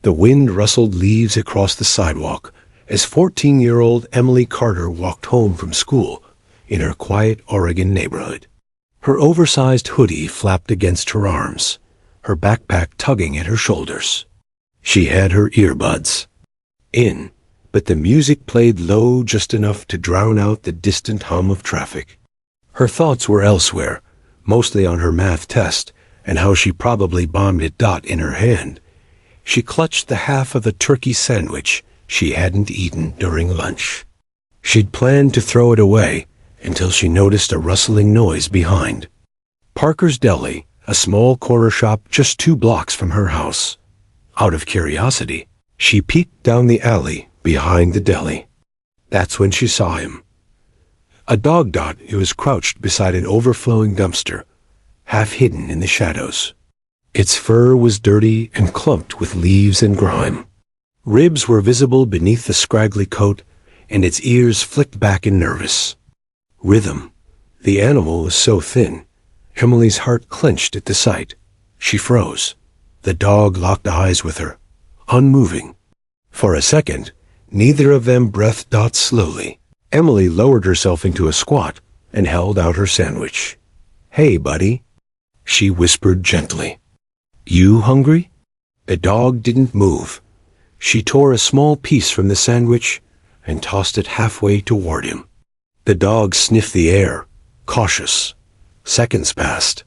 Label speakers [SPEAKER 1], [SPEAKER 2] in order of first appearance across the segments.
[SPEAKER 1] The wind rustled leaves across the sidewalk as 14-year-old Emily Carter walked home from school in her quiet Oregon neighborhood. Her oversized hoodie flapped against her arms, her backpack tugging at her shoulders. She had her earbuds in, but the music played low just enough to drown out the distant hum of traffic. Her thoughts were elsewhere, mostly on her math test and how she probably bombed it. In her hand, she clutched the half of the turkey sandwich she hadn't eaten during lunch. She'd planned to throw it away until she noticed a rustling noise behind. Parker's Deli, a small corner shop just 2 blocks from her house. Out of curiosity, she peeked down the alley behind the deli. That's when she saw him. A dog. It was crouched beside an overflowing dumpster, half hidden in the shadows. Its fur was dirty and clumped with leaves and grime. Ribs were visible beneath the scraggly coat, and its ears flicked back in nervous rhythm. The animal was so thin, Emily's heart clenched at the sight. She froze. The dog locked eyes with her, unmoving. For a second, neither of them breathed. Slowly, Emily lowered herself into a squat and held out her sandwich. "Hey, buddy," she whispered gently. "You hungry?" The dog didn't move. She tore a small piece from the sandwich and tossed it halfway toward him. The dog sniffed the air, cautious. Seconds passed.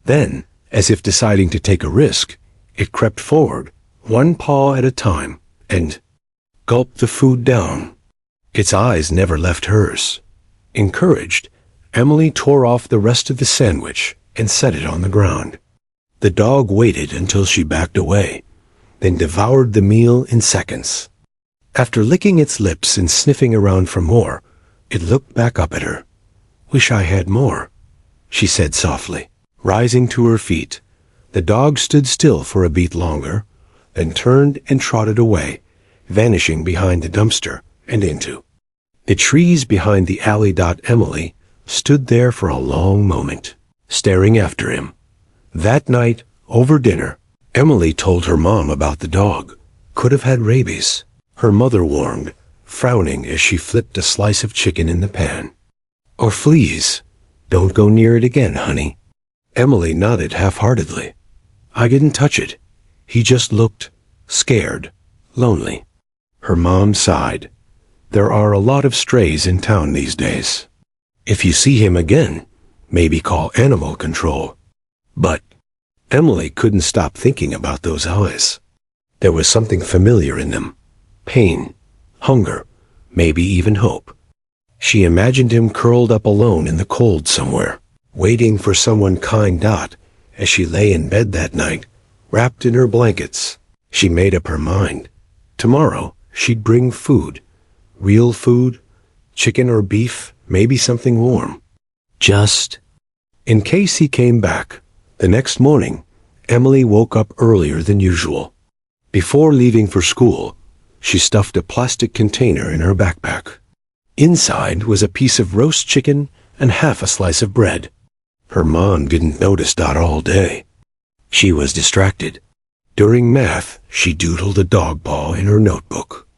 [SPEAKER 1] Then, as if deciding to take a risk, it crept forward, one paw at a time, and gulped the food down. Its eyes never left hers. Encouraged, Emily tore off the rest of the sandwich and set it on the ground. The dog waited until she backed away, then devoured the meal in seconds. After licking its lips and sniffing around for more, it looked back up at her. "Wish I had more," she said softly. Rising to her feet, the dog stood still for a beat longer, then turned and trotted away, vanishing behind the dumpster and into the trees behind the alley. Emily stood there for a long moment, staring after him. That night, over dinner, Emily told her mom about the dog. Could have had rabies, her mother warned, frowning as she flipped a slice of chicken in the pan. "Or fleas. Don't go near it again, honey." Emily nodded half-heartedly. "I didn't touch it. He just looked scared, lonely." Her mom sighed. "There are a lot of strays in town these days. If you see him again, maybe call animal control." But Emily couldn't stop thinking about those eyes. There was something familiar in them. Pain, hunger, maybe even hope. She imagined him curled up alone in the cold somewhere, waiting for someone kind. As she lay in bed that night, wrapped in her blankets, she made up her mind. Tomorrow, she'd bring food. Real food, chicken or beef, maybe something warm. Just in case he came back. The next morning, Emily woke up earlier than usual. Before leaving for school, she stuffed a plastic container in her backpack. Inside was a piece of roast chicken and half a slice of bread. Her mom didn't notice all day. She was distracted. During math, she doodled a dog paw in her notebook.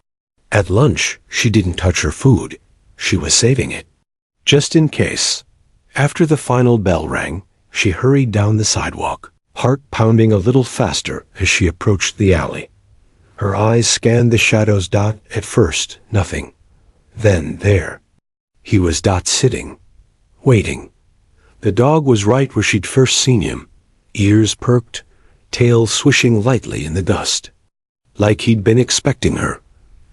[SPEAKER 1] At lunch, she didn't touch her food. She was saving it, just in case. After the final bell rang, she hurried down the sidewalk, heart pounding a little faster as she approached the alley. Her eyes scanned the shadows. At first, nothing. Then there. He was sitting, waiting. The dog was right where she'd first seen him, ears perked, tail swishing lightly in the dust. Like he'd been expecting her.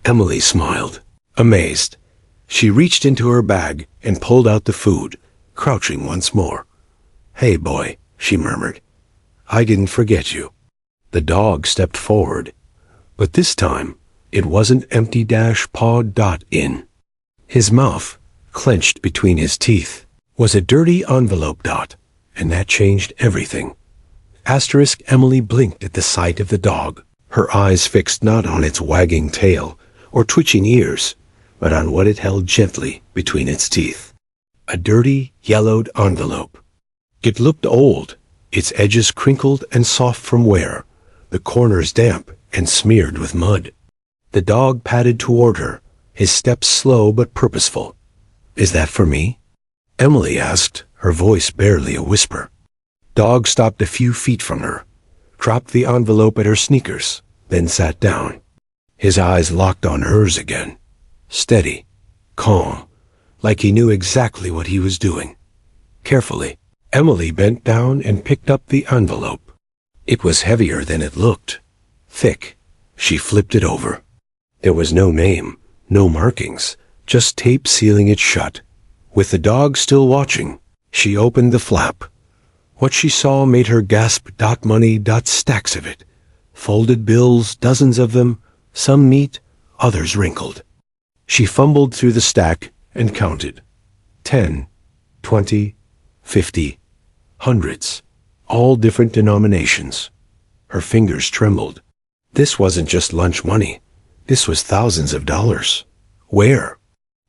[SPEAKER 1] Emily smiled, amazed. She reached into her bag and pulled out the food, crouching once more. "Hey, boy," she murmured. "I didn't forget you." The dog stepped forward, but this time it wasn't empty. Pawed. In his mouth, clenched between his teeth, was a dirty envelope. And that changed everything. Emily blinked at the sight of the dog, her eyes fixed not on its wagging tail or twitching ears, but on what it held gently between its teeth. A dirty, yellowed envelope. It looked old, its edges crinkled and soft from wear, the corners damp and smeared with mud. The dog padded toward her, his steps slow but purposeful. "Is that for me?" Emily asked, her voice barely a whisper. Dog stopped a few feet from her, dropped the envelope at her sneakers, then sat down. His eyes locked on hers again. Steady, calm, like he knew exactly what he was doing. Carefully, Emily bent down and picked up the envelope. It was heavier than it looked. Thick. She flipped it over. There was no name, no markings, just tape sealing it shut. With the dog still watching, she opened the flap. What she saw made her gasp. Money, stacks of it. Folded bills, dozens of them, some neat, others wrinkled. She fumbled through the stack and counted. 10, 20, 50, hundreds, all different denominations. Her fingers trembled. This wasn't just lunch money. This was thousands of dollars. Where?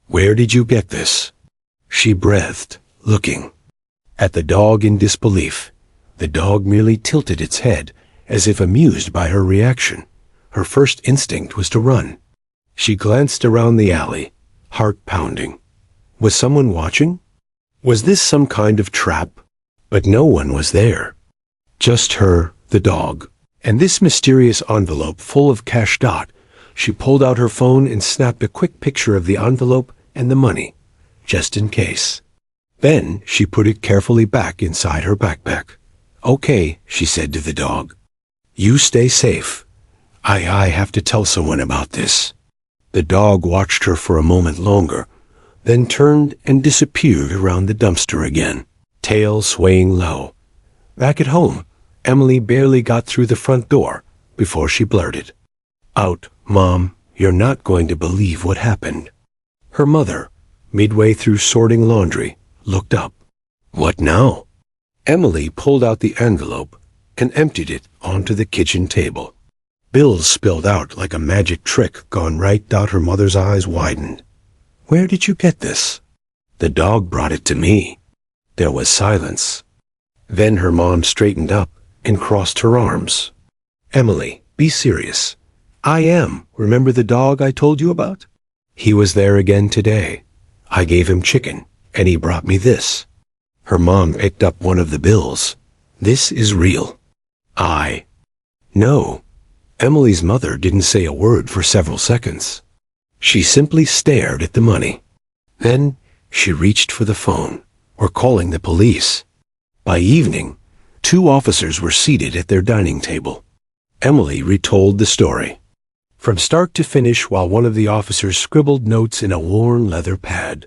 [SPEAKER 1] Where did you get this? She breathed, looking. At the dog in disbelief. The dog merely tilted its head, as if amused by her reaction. Her first instinct was to run. She glanced around the alley, heart pounding. Was someone watching? Was this some kind of trap? But no one was there. Just her, the dog, and this mysterious envelope full of cash. She pulled out her phone and snapped a quick picture of the envelope and the money, just in case. Then she put it carefully back inside her backpack. "Okay," she said to the dog. "You stay safe. I have to tell someone about this." The dog watched her for a moment longer, then turned and disappeared around the dumpster again, tail swaying low. Back at home, Emily barely got through the front door before she blurted out, "Mom, you're not going to believe what happened." Her mother, midway through sorting laundry, looked up. "What now?" Emily pulled out the envelope and emptied it onto the kitchen table. Bills spilled out like a magic trick gone right. Her mother's eyes widened. "Where did you get this?" "The dog brought it to me." There was silence. Then her mom straightened up and crossed her arms. "Emily, be serious." "I am. Remember the dog I told you about? He was there again today. I gave him chicken, and he brought me this." Her mom picked up one of the bills. "This is real." No. Emily's mother didn't say a word for several seconds. She simply stared at the money. Then she reached for the phone. "We're calling the police." By evening, 2 officers were seated at their dining table. Emily retold the story, from start to finish, while one of the officers scribbled notes in a worn leather pad.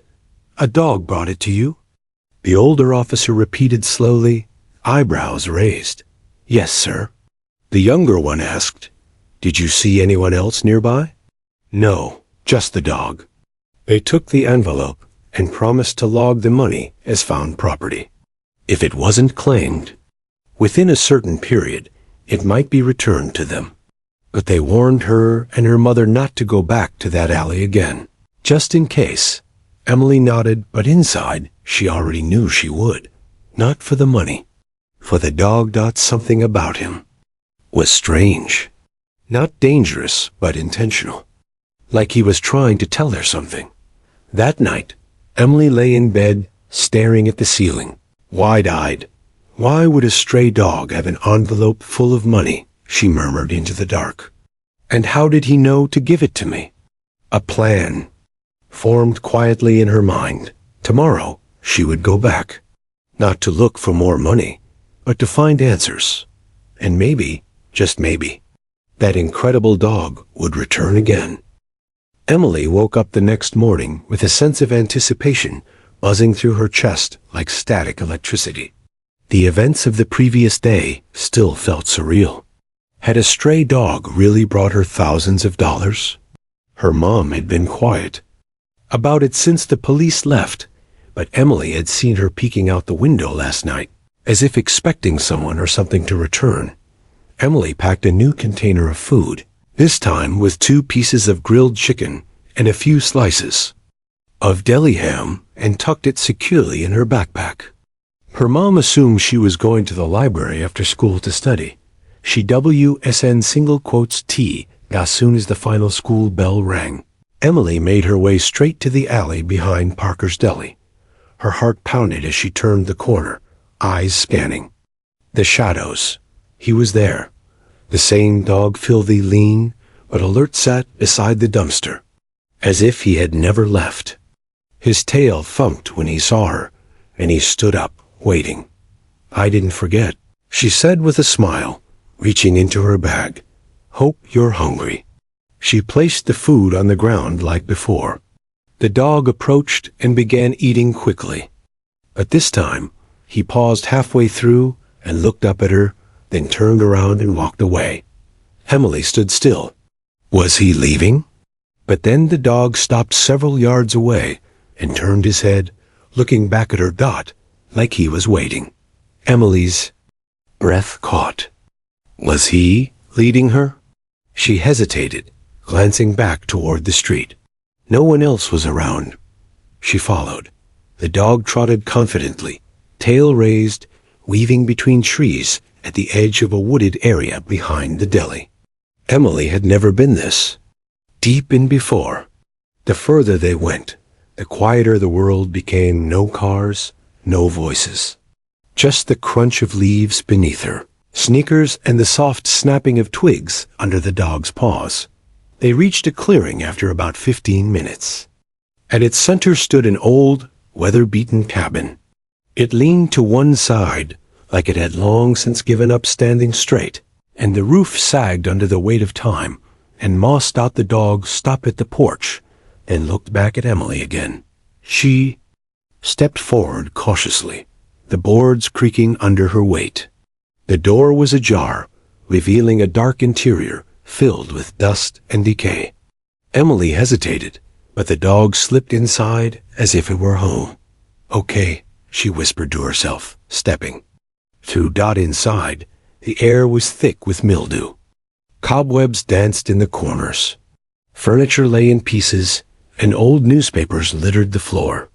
[SPEAKER 1] "A dog brought it to you?" The older officer repeated slowly, eyebrows raised. "Yes, sir." The younger one asked, "Did you see anyone else nearby?" "No, just the dog." They took the envelope and promised to log the money as found property. If it wasn't claimed, within a certain period, it might be returned to them. But they warned her and her mother not to go back to that alley again, just in case. Emily nodded, but inside, she already knew she would. Not for the money. For the dog. Something about him was strange. Not dangerous, but intentional. Like he was trying to tell her something. That night, Emily lay in bed, staring at the ceiling, wide-eyed. "Why would a stray dog have an envelope full of money?" she murmured into the dark. "And how did he know to give it to me?" A plan formed quietly in her mind. Tomorrow, she would go back. Not to look for more money, but to find answers. And maybe, just maybe, that incredible dog would return again. Emily woke up the next morning with a sense of anticipation buzzing through her chest like static electricity. The events of the previous day still felt surreal. Had a stray dog really brought her thousands of dollars? Her mom had been quiet about it since the police left, but Emily had seen her peeking out the window last night, as if expecting someone or something to return. Emily packed a new container of food, this time with 2 pieces of grilled chicken and a few slices of deli ham, and tucked it securely in her backpack. Her mom assumed she was going to the library after school to study, She WSN single quotes T as soon as the final school bell rang. Emily made her way straight to the alley behind Parker's Deli. Her heart pounded as she turned the corner, eyes scanning. The shadows. He was there. The same dog, filthy, lean, but alert, sat beside the dumpster, as if he had never left. His tail thumped when he saw her, and he stood up, waiting. "I didn't forget," she said with a smile, reaching into her bag. "Hope you're hungry." She placed the food on the ground like before. The dog approached and began eating quickly. But this time, he paused halfway through and looked up at her, then turned around and walked away. Emily stood still. Was he leaving? But then the dog stopped several yards away and turned his head, looking back at her Dot like he was waiting. Emily's breath caught. Was he leading her? She hesitated, glancing back toward the street. No one else was around. She followed. The dog trotted confidently, tail raised, weaving between trees at the edge of a wooded area behind the deli. Emily had never been this deep in before. The further they went, the quieter the world became. No cars, no voices. Just the crunch of leaves beneath her, sneakers, and the soft snapping of twigs under the dog's paws. They reached a clearing after about 15 minutes. At its center stood an old, weather-beaten cabin. It leaned to one side, like it had long since given up standing straight, and the roof sagged under the weight of time, and Moss Dot the dog stopped at the porch and looked back at Emily again. She stepped forward cautiously, the boards creaking under her weight. The door was ajar, revealing a dark interior filled with dust and decay. Emily hesitated, but the dog slipped inside as if it were home. "Okay," she whispered to herself, stepping. Through Dot inside, the air was thick with mildew. Cobwebs danced in the corners. Furniture lay in pieces, and old newspapers littered the floor.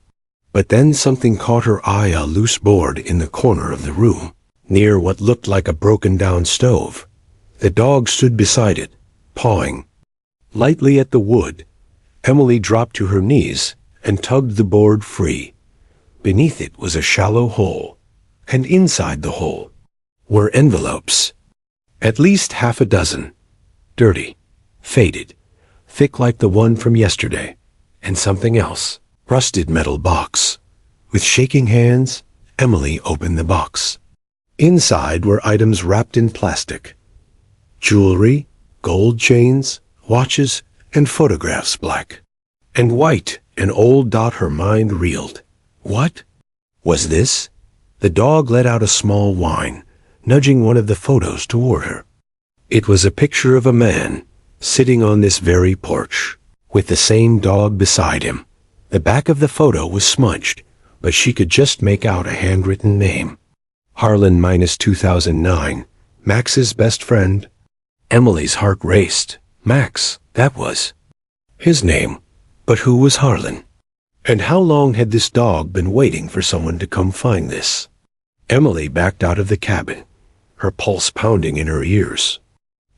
[SPEAKER 1] But then something caught her eye, a loose board in the corner of the room, near what looked like a broken-down stove. The dog stood beside it, pawing lightly at the wood. Emily dropped to her knees and tugged the board free. Beneath it was a shallow hole, and inside the hole were envelopes. At least half a dozen. Dirty, faded, thick like the one from yesterday, and something else. Rusted metal box. With shaking hands, Emily opened the box. Inside were items wrapped in plastic. Jewelry, gold chains, watches, and photographs, black and white. And old Dot, her mind reeled. What was this? The dog let out a small whine, nudging one of the photos toward her. It was a picture of a man sitting on this very porch, with the same dog beside him. The back of the photo was smudged, but she could just make out a handwritten name. Harlan -2009, Max's best friend. Emily's heart raced. Max, that was his name. But who was Harlan? And how long had this dog been waiting for someone to come find this? Emily backed out of the cabin, her pulse pounding in her ears.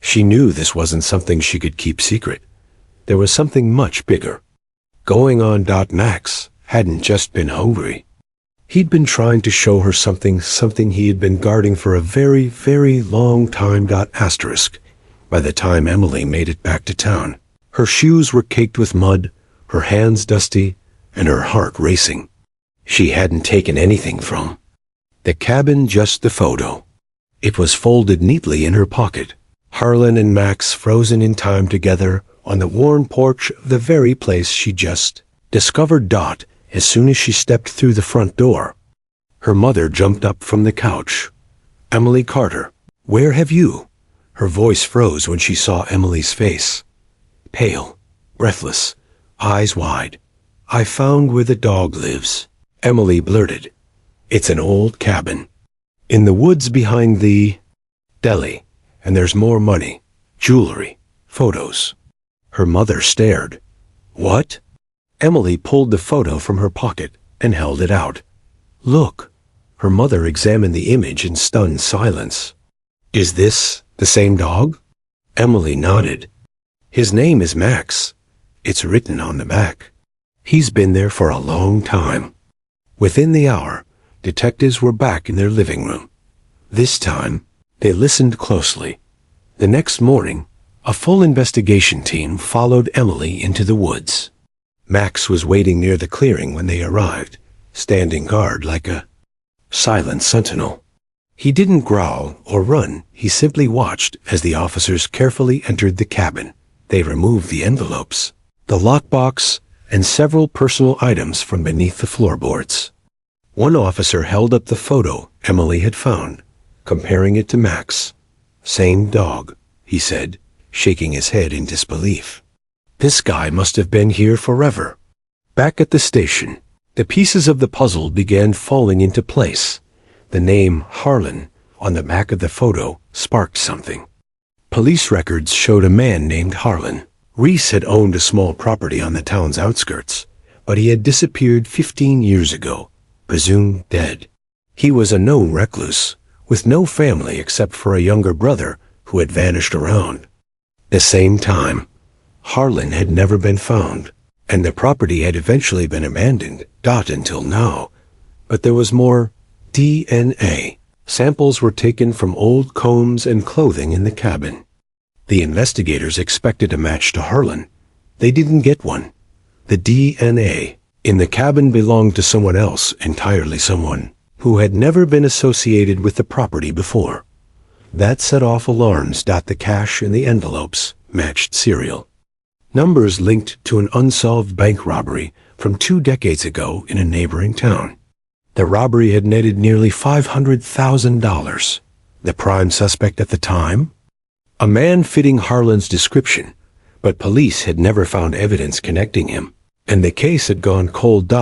[SPEAKER 1] She knew this wasn't something she could keep secret. There was something much bigger going on. Max hadn't just been hungry. He'd been trying to show her something he had been guarding for a very, very long time. Asterisk. By the time Emily made it back to town, her shoes were caked with mud, her hands dusty, and her heart racing. She hadn't taken anything from the cabin, just the photo. It was folded neatly in her pocket. Harlan and Max frozen in time together on the worn porch of the very place she just discovered. As soon as she stepped through the front door, her mother jumped up from the couch. "Emily Carter, where have you?" Her voice froze when she saw Emily's face. Pale, breathless, eyes wide. "I found where the dog lives," Emily blurted. "It's an old cabin in the woods behind the deli, and there's more money, jewelry, photos." Her mother stared. "What?" Emily pulled the photo from her pocket and held it out. "Look." Her mother examined the image in stunned silence. "Is this The same dog? Emily nodded. His name is Max. It's written on the back. He's been there for a long time. Within the hour, detectives were back in their living room. This time, they listened closely. The next morning, a full investigation team followed Emily into the woods. Max was waiting near the clearing when they arrived, standing guard like a silent sentinel. He didn't growl or run. He simply watched as the officers carefully entered the cabin. They removed the envelopes, the lockbox, and several personal items from beneath the floorboards. One officer held up the photo Emily had found, comparing it to Max. "Same dog," he said, shaking his head in disbelief. "This guy must have been here forever." Back at the station, the pieces of the puzzle began falling into place. The name Harlan on the back of the photo sparked something. Police records showed a man named Harlan. Reese had owned a small property on the town's outskirts, but he had disappeared 15 years ago, presumed dead. He was a known recluse, with no family except for a younger brother who had vanished around. The same time, Harlan had never been found, and the property had eventually been abandoned, until now. But there was more. DNA. Samples were taken from old combs and clothing in the cabin. The investigators expected a match to Harlan. They didn't get one. The DNA in the cabin belonged to someone else entirely, someone who had never been associated with the property before. That set off alarms. The cash in the envelopes matched serial numbers linked to an unsolved bank robbery from 2 decades ago in a neighboring town. The robbery had netted nearly $500,000. The prime suspect at the time? A man fitting Harlan's description, but police had never found evidence connecting him, and the case had gone cold.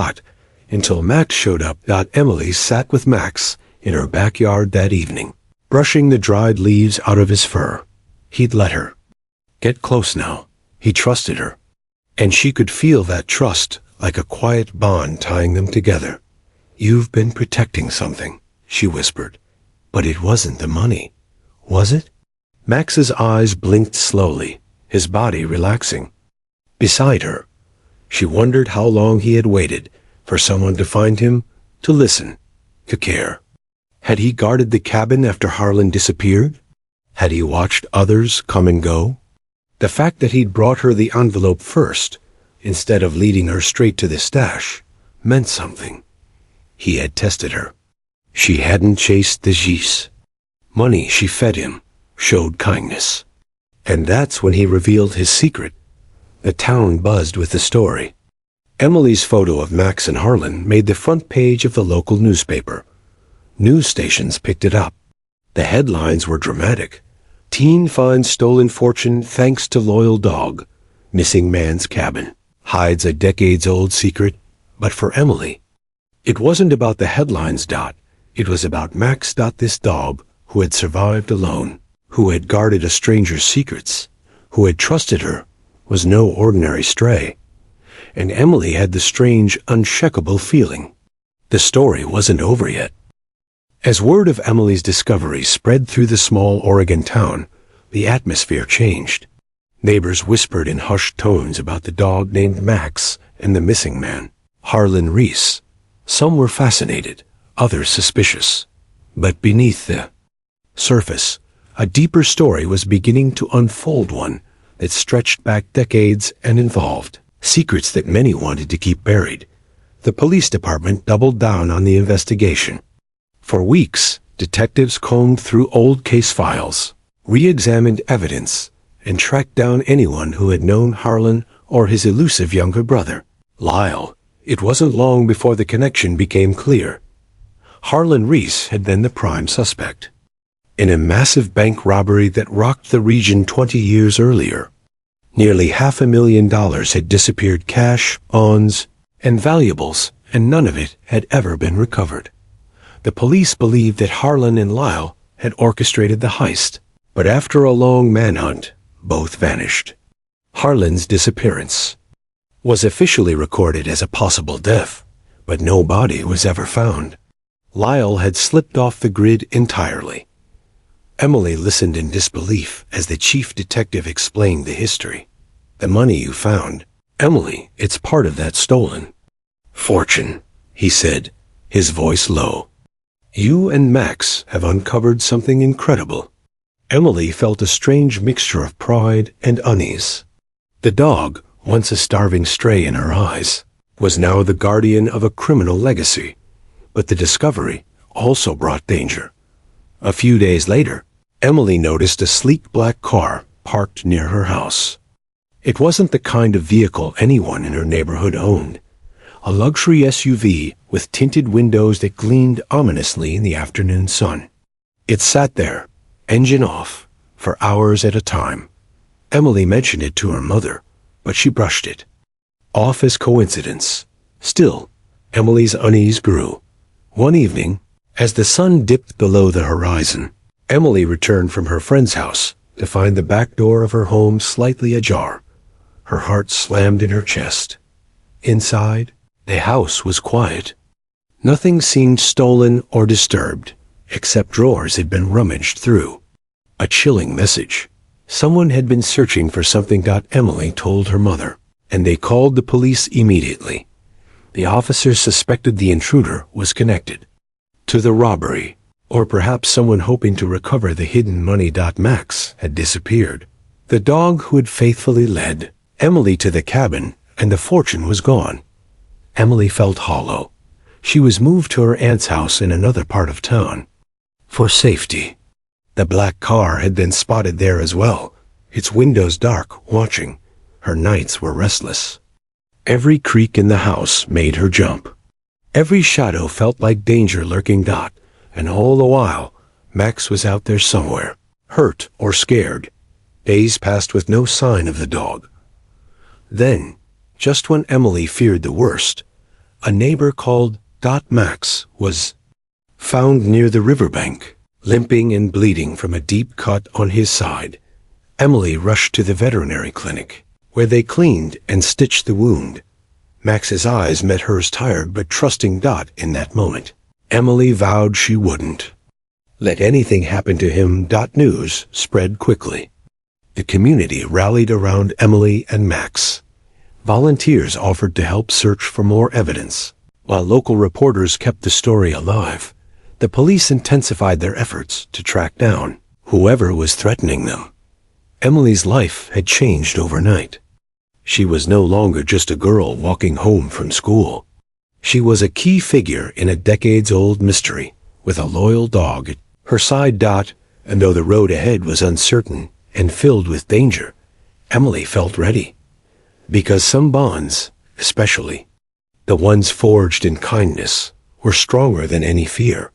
[SPEAKER 1] Until Max showed up. Emily sat with Max in her backyard that evening, brushing the dried leaves out of his fur. He'd let her get close now. He trusted her, and she could feel that trust like a quiet bond tying them together. "You've been protecting something," she whispered. "But it wasn't the money, was it?" Max's eyes blinked slowly, his body relaxing. Beside her, she wondered how long he had waited for someone to find him, to listen, to care. Had he guarded the cabin after Harlan disappeared? Had he watched others come and go? The fact that he'd brought her the envelope first, instead of leading her straight to the stash, meant something. He had tested her. She hadn't chased the gis. Money she fed him, showed kindness. And that's when he revealed his secret. The town buzzed with the story. Emily's photo of Max and Harlan made the front page of the local newspaper. News stations picked it up. The headlines were dramatic. "Teen finds stolen fortune thanks to loyal dog. Missing man's cabin. Hides a decades-old secret." But for Emily, it wasn't about the headlines. It was about Max. This dog who had survived alone, who had guarded a stranger's secrets, who had trusted her, was no ordinary stray. And Emily had the strange, unshakable feeling. The story wasn't over yet. As word of Emily's discovery spread through the small Oregon town, the atmosphere changed. Neighbors whispered in hushed tones about the dog named Max and the missing man, Harlan Reese. Some were fascinated, others suspicious. But beneath the surface, a deeper story was beginning to unfold, one that stretched back decades and involved secrets that many wanted to keep buried. The police department doubled down on the investigation. For weeks, detectives combed through old case files, re-examined evidence, and tracked down anyone who had known Harlan or his elusive younger brother, Lyle. It wasn't long before the connection became clear. Harlan Reese had been the prime suspect in a massive bank robbery that rocked the region 20 years earlier. Nearly $500,000 had disappeared, cash, bonds, and valuables, and none of it had ever been recovered. The police believed that Harlan and Lyle had orchestrated the heist, but after a long manhunt, both vanished. Harlan's disappearance was officially recorded as a possible death, but no body was ever found. Lyle had slipped off the grid entirely. Emily listened in disbelief as the chief detective explained the history. The money you found, Emily, it's part of that stolen fortune, he said, his voice low. You and Max have uncovered something incredible. Emily felt a strange mixture of pride and unease. The dog, once a starving stray in her eyes, was now the guardian of a criminal legacy. But the discovery also brought danger. A few days later, Emily noticed a sleek black car parked near her house. It wasn't the kind of vehicle anyone in her neighborhood owned. A luxury SUV with tinted windows that gleamed ominously in the afternoon sun. It sat there, engine off, for hours at a time. Emily mentioned it to her mother, but she brushed it off as coincidence. Still, Emily's unease grew. One evening, as the sun dipped below the horizon, Emily returned from her friend's house to find the back door of her home slightly ajar. Her heart slammed in her chest. Inside, the house was quiet. Nothing seemed stolen or disturbed, except drawers had been rummaged through. A chilling message. Someone had been searching for something. Emily told her mother, and they called the police immediately. The officers suspected the intruder was connected to the robbery, or perhaps someone hoping to recover the hidden money. Max had disappeared. The dog who had faithfully led Emily to the cabin, and the fortune was gone. Emily felt hollow. She was moved to her aunt's house in another part of town for safety. The black car had been spotted there as well, its windows dark, watching. Her nights were restless. Every creak in the house made her jump. Every shadow felt like danger lurking. And all the while, Max was out there somewhere, hurt or scared. Days passed with no sign of the dog. Then, just when Emily feared the worst, a neighbor called Max was found near the riverbank, limping and bleeding from a deep cut on his side. Emily rushed to the veterinary clinic, where they cleaned and stitched the wound. Max's eyes met hers, tired but trusting. In that moment, Emily vowed she wouldn't let anything happen to him. News spread quickly. The community rallied around Emily and Max. Volunteers offered to help search for more evidence. While local reporters kept the story alive, the police intensified their efforts to track down whoever was threatening them. Emily's life had changed overnight. She was no longer just a girl walking home from school. She was a key figure in a decades-old mystery, with a loyal dog at her side. And though the road ahead was uncertain and filled with danger, Emily felt ready. Because some bonds, especially the ones forged in kindness, were stronger than any fear.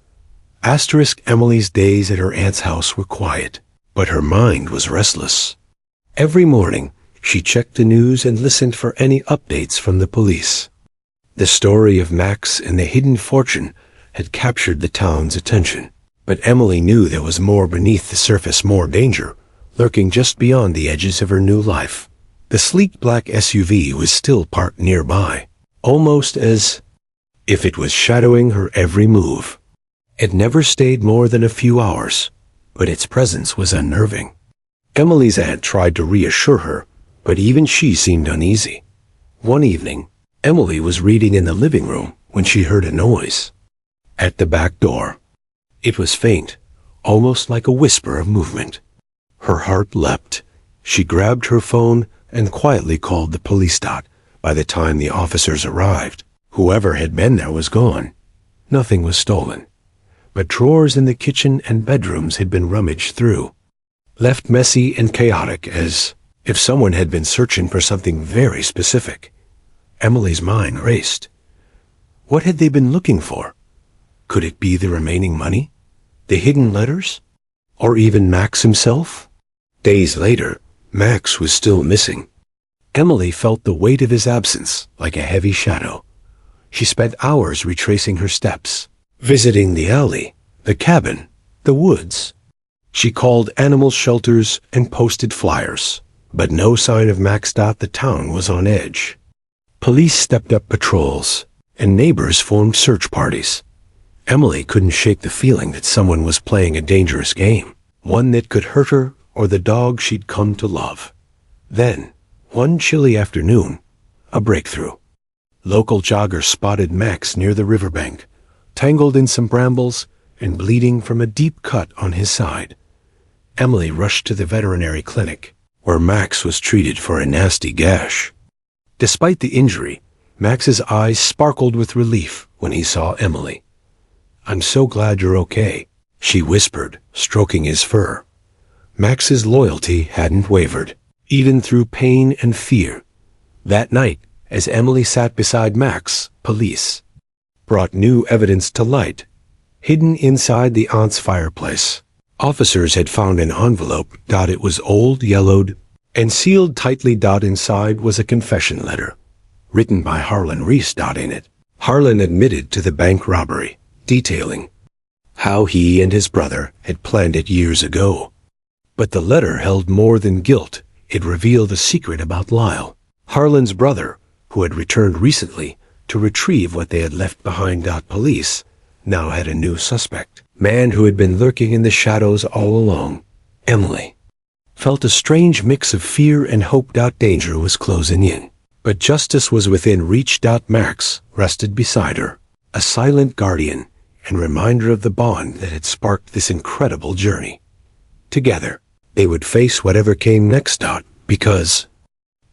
[SPEAKER 1] Emily's days at her aunt's house were quiet, but her mind was restless. Every morning, she checked the news and listened for any updates from the police. The story of Max and the hidden fortune had captured the town's attention, but Emily knew there was more beneath the surface, more danger, lurking just beyond the edges of her new life. The sleek black SUV was still parked nearby, almost as if it was shadowing her every move. It never stayed more than a few hours, but its presence was unnerving. Emily's aunt tried to reassure her, but even she seemed uneasy. One evening, Emily was reading in the living room when she heard a noise at the back door. It was faint, almost like a whisper of movement. Her heart leapt. She grabbed her phone and quietly called the police. By the time the officers arrived, whoever had been there was gone. Nothing was stolen, but drawers in the kitchen and bedrooms had been rummaged through, left messy and chaotic, as if someone had been searching for something very specific. Emily's mind raced. What had they been looking for? Could it be the remaining money? The hidden letters? Or even Max himself? Days later, Max was still missing. Emily felt the weight of his absence like a heavy shadow. She spent hours retracing her steps, visiting the alley, the cabin, the woods. She called animal shelters and posted flyers, but no sign of Max. The town was on edge. Police stepped up patrols, and neighbors formed search parties. Emily couldn't shake the feeling that someone was playing a dangerous game. one that could hurt her or the dog she'd come to love. Then, one chilly afternoon, a breakthrough. Local joggers spotted Max near the riverbank, tangled in some brambles and bleeding from a deep cut on his side. Emily rushed to the veterinary clinic, where Max was treated for a nasty gash. Despite the injury, Max's eyes sparkled with relief when he saw Emily. "I'm so glad you're okay," she whispered, stroking his fur. Max's loyalty hadn't wavered, even through pain and fear. That night, as Emily sat beside Max, police brought new evidence to light, hidden inside the aunt's fireplace. Officers had found an envelope. It was old, yellowed, and sealed tightly. Inside was a confession letter, written by Harlan Reese. In it, Harlan admitted to the bank robbery, detailing how he and his brother had planned it years ago. But the letter held more than guilt. It revealed a secret about Lyle, Harlan's brother, who had returned recently to retrieve what they had left behind. Police now had a new suspect, man who had been lurking in the shadows all along. Emily felt a strange mix of fear and hope. Danger was closing in, but justice was within reach. Max rested beside her, a silent guardian and reminder of the bond that had sparked this incredible journey. Together, they would face whatever came next. Because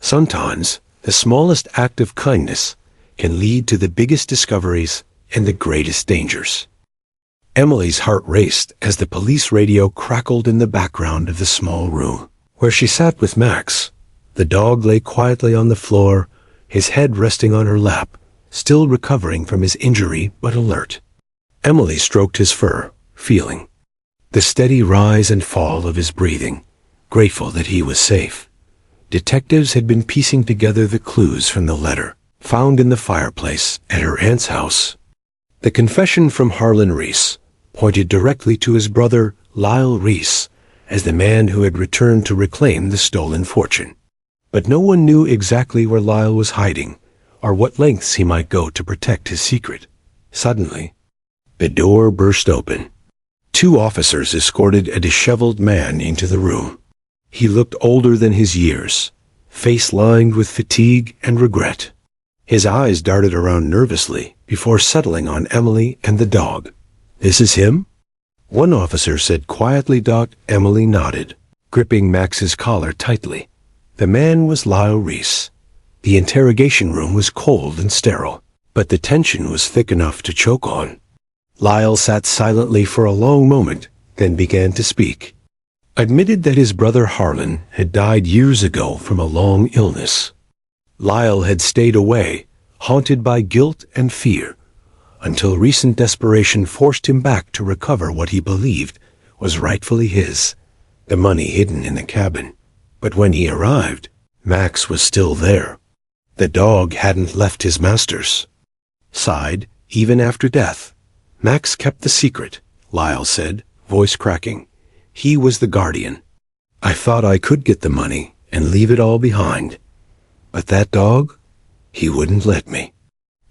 [SPEAKER 1] sometimes the smallest act of kindness can lead to the biggest discoveries and the greatest dangers. Emily's heart raced as the police radio crackled in the background of the small room where she sat with Max. The dog lay quietly on the floor, his head resting on her lap, still recovering from his injury but alert. Emily stroked his fur, feeling the steady rise and fall of his breathing, grateful that he was safe. Detectives had been piecing together the clues from the letter found in the fireplace at her aunt's house. The confession from Harlan Reese pointed directly to his brother, Lyle Reese, as the man who had returned to reclaim the stolen fortune. But no one knew exactly where Lyle was hiding or what lengths he might go to protect his secret. Suddenly, the door burst open. Two officers escorted a disheveled man into the room. He looked older than his years, face lined with fatigue and regret. His eyes darted around nervously before settling on Emily and the dog. "This is him?" one officer said quietly. Emily nodded, gripping Max's collar tightly. The man was Lyle Reese. The interrogation room was cold and sterile, but the tension was thick enough to choke on. Lyle sat silently for a long moment, then began to speak. Admitted that his brother Harlan had died years ago from a long illness. Lyle had stayed away, haunted by guilt and fear, until recent desperation forced him back to recover what he believed was rightfully his, the money hidden in the cabin. But when he arrived, Max was still there. The dog hadn't left his master's side, even after death. Max kept the secret, Lyle said, voice cracking. He was the guardian. I thought I could get the money and leave it all behind. But that dog, he wouldn't let me.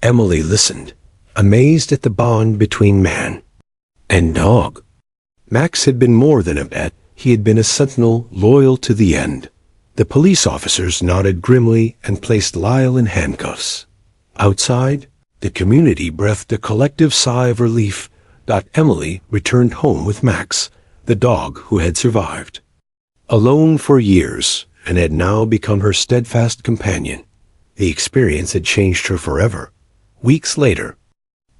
[SPEAKER 1] Emily listened, amazed at the bond between man and dog. Max had been more than a pet. He had been a sentinel loyal to the end. The police officers nodded grimly and placed Lyle in handcuffs. Outside, the community breathed a collective sigh of relief. Emily returned home with Max, the dog who had survived. Alone for years, and had now become her steadfast companion. The experience had changed her forever. Weeks later,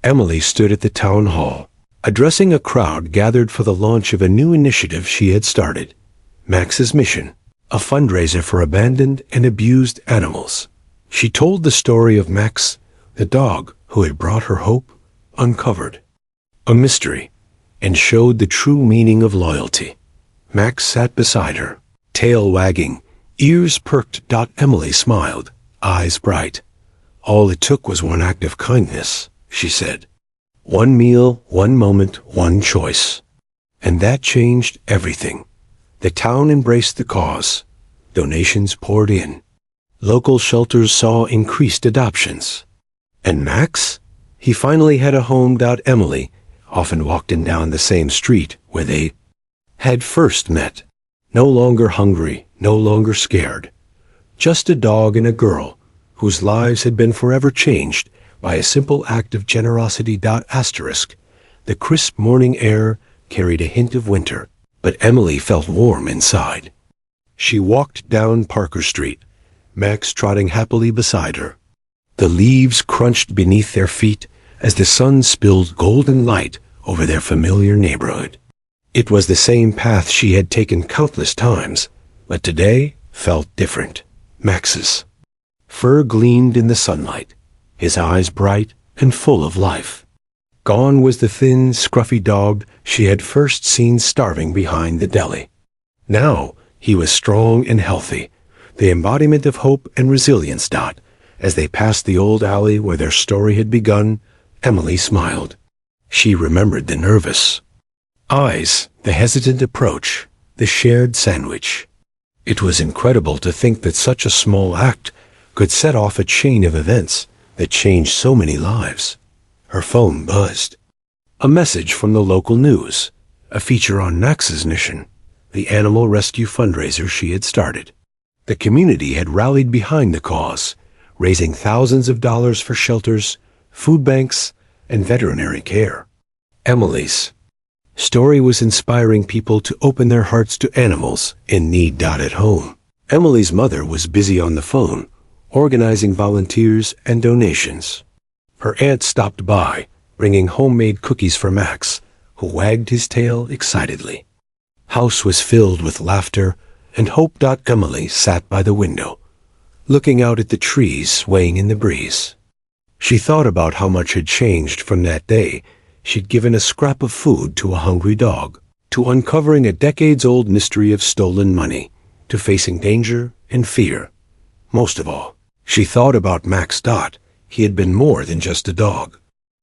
[SPEAKER 1] Emily stood at the town hall, addressing a crowd gathered for the launch of a new initiative she had started. Max's Mission, a fundraiser for abandoned and abused animals. She told the story of Max, the dog who had brought her hope, uncovered a mystery, and showed the true meaning of loyalty. Max sat beside her, tail wagging, ears perked. Emily smiled, eyes bright. All it took was one act of kindness, she said. One meal, one moment, one choice. And that changed everything. The town embraced the cause. Donations poured in. Local shelters saw increased adoptions. And Max? He finally had a home. Emily often walked in down the same street where they had first met. No longer hungry, no longer scared. Just a dog and a girl whose lives had been forever changed by a simple act of generosity. The crisp morning air carried a hint of winter, but Emily felt warm inside. She walked down Parker Street, Max trotting happily beside her. The leaves crunched beneath their feet as the sun spilled golden light over their familiar neighborhood. It was the same path she had taken countless times, but today felt different. Max's fur gleamed in the sunlight, his eyes bright and full of life. Gone was the thin, scruffy dog she had first seen starving behind the deli. Now he was strong and healthy, the embodiment of hope and resilience. As they passed the old alley where their story had begun, Emily smiled. She remembered the nervous eyes, the hesitant approach, the shared sandwich. It was incredible to think that such a small act could set off a chain of events that changed so many lives. Her phone buzzed. A message from the local news, a feature on Max's mission, the animal rescue fundraiser she had started. The community had rallied behind the cause, raising thousands of dollars for shelters, food banks, and veterinary care. Emily's story was inspiring people to open their hearts to animals in need. At home, Emily's mother was busy on the phone, organizing volunteers and donations. Her aunt stopped by, bringing homemade cookies for Max, who wagged his tail excitedly. House was filled with laughter and hope. Emily sat by the window, looking out at the trees swaying in the breeze. She thought about how much had changed from that day she'd given a scrap of food to a hungry dog, to uncovering a decades-old mystery of stolen money, to facing danger and fear. Most of all, she thought about Max. He had been more than just a dog.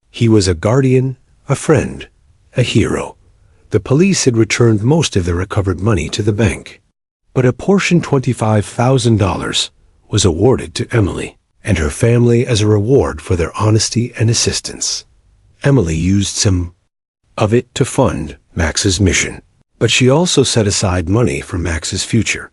[SPEAKER 1] He was a guardian, a friend, a hero. The police had returned most of the recovered money to the bank, but a portion, $25,000, was awarded to Emily and her family as a reward for their honesty and assistance. Emily used some of it to fund Max's mission, but she also set aside money for Max's future,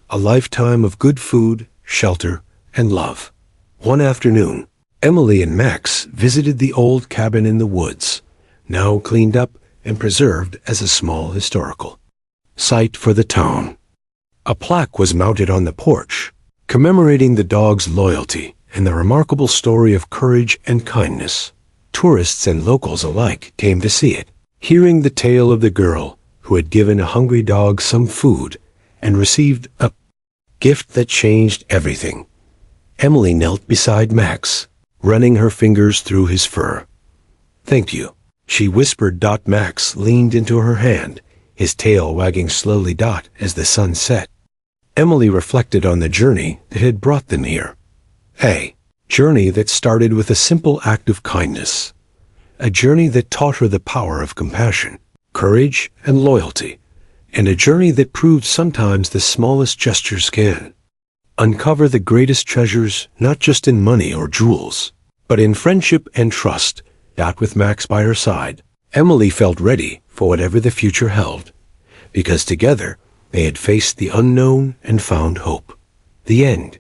[SPEAKER 1] a lifetime of good food, shelter, and love. One afternoon, Emily and Max visited the old cabin in the woods, now cleaned up and preserved as a small historical site for the town. A plaque was mounted on the porch, commemorating the dog's loyalty and the remarkable story of courage and kindness. Tourists and locals alike came to see it, hearing the tale of the girl who had given a hungry dog some food and received a gift that changed everything. Emily knelt beside Max, running her fingers through his fur. "Thank you," she whispered. Max leaned into her hand, his tail wagging slowly. As the sun set, Emily reflected on the journey that had brought them here. A journey that started with a simple act of kindness. A journey that taught her the power of compassion, courage, and loyalty. And a journey that proved sometimes the smallest gestures can uncover the greatest treasures, not just in money or jewels, but in friendship and trust. With Max by her side, Emily felt ready for whatever the future held, because together they had faced the unknown and found hope. The end.